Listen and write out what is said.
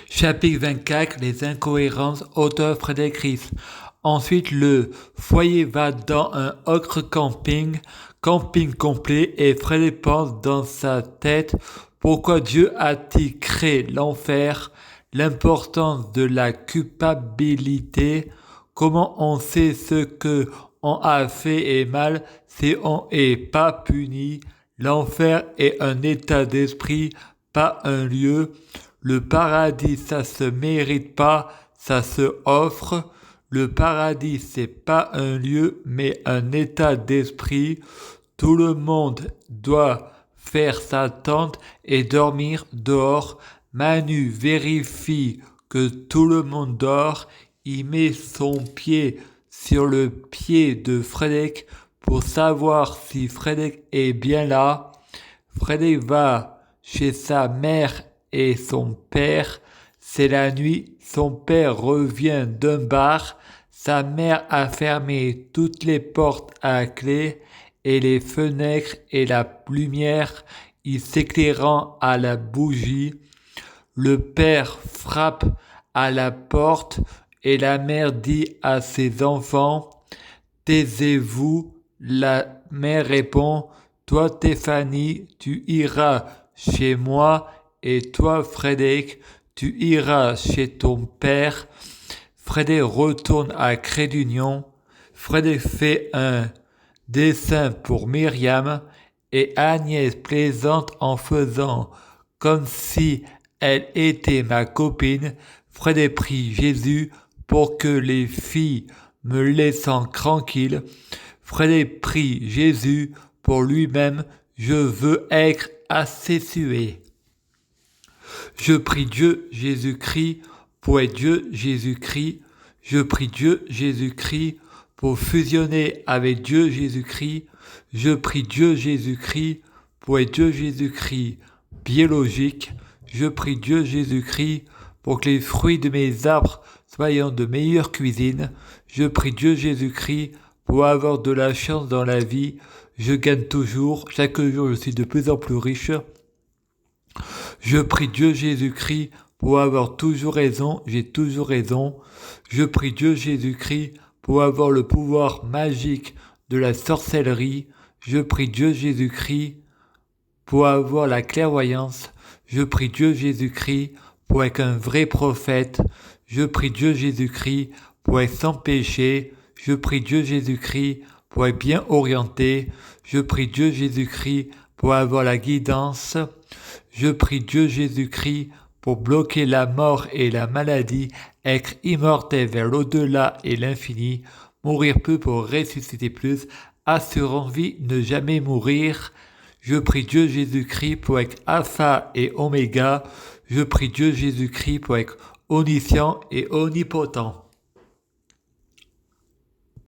Chapitre 24, les incohérences, auteur Frédéric Ries. Ensuite, le foyer va dans un autre camping, camping complet, et Frédéric pense dans sa tête pourquoi Dieu a-t-il créé l'enfer, l'importance de la culpabilité, comment on sait ce que on a fait est mal si on n'est pas puni. L'enfer est un état d'esprit, pas un lieu. Le paradis, ça se mérite pas, ça se offre. Le paradis, c'est pas un lieu, mais un état d'esprit. Tout le monde doit faire sa tente et dormir dehors. Manu vérifie que tout le monde dort. Il met son pied sur le pied de Frédéric pour savoir si Frédéric est bien là. Frédéric va chez sa mère et son père. C'est la nuit. Son père revient d'un bar. Sa mère a fermé toutes les portes à clé et les fenêtres et la lumière y s'éclairant à la bougie. Le père frappe à la porte et la mère dit à ses enfants « Taisez-vous ». La mère répond « Toi, Stéphanie, tu iras chez moi et toi, Frédéric, tu iras chez ton père. » Frédéric retourne à Crédunion. Frédéric fait un dessin pour Myriam et Agnès plaisante en faisant comme si elle était ma copine. Frédéric prie Jésus pour que les filles me laissent tranquille. Frédéric prie Jésus pour lui-même. Je veux être asexué. Je prie Dieu Jésus-Christ pour être Dieu Jésus-Christ. Je prie Dieu Jésus-Christ pour fusionner avec Dieu Jésus-Christ. Je prie Dieu Jésus-Christ pour être Dieu Jésus-Christ biologique. Je prie Dieu Jésus-Christ pour que les fruits de mes arbres soient de meilleure cuisine. Je prie Dieu Jésus-Christ pour avoir de la chance dans la vie. Je gagne toujours. Chaque jour, je suis de plus en plus riche. Je prie Dieu Jésus-Christ pour avoir toujours raison. J'ai toujours raison. Je prie Dieu Jésus-Christ pour avoir le pouvoir magique de la sorcellerie. Je prie Dieu Jésus-Christ pour avoir la clairvoyance. Je prie Dieu Jésus-Christ pour être un vrai prophète. Je prie Dieu Jésus-Christ pour être sans péché. Je prie Dieu Jésus-Christ pour être bien orienté. Je prie Dieu Jésus-Christ pour avoir la guidance. Je prie Dieu Jésus-Christ pour bloquer la mort et la maladie, être immortel vers l'au-delà et l'infini, mourir peu pour ressusciter plus, assurant vie, ne jamais mourir. Je prie Dieu Jésus-Christ pour être alpha et oméga. Je prie Dieu Jésus-Christ pour être omniscient et omnipotent.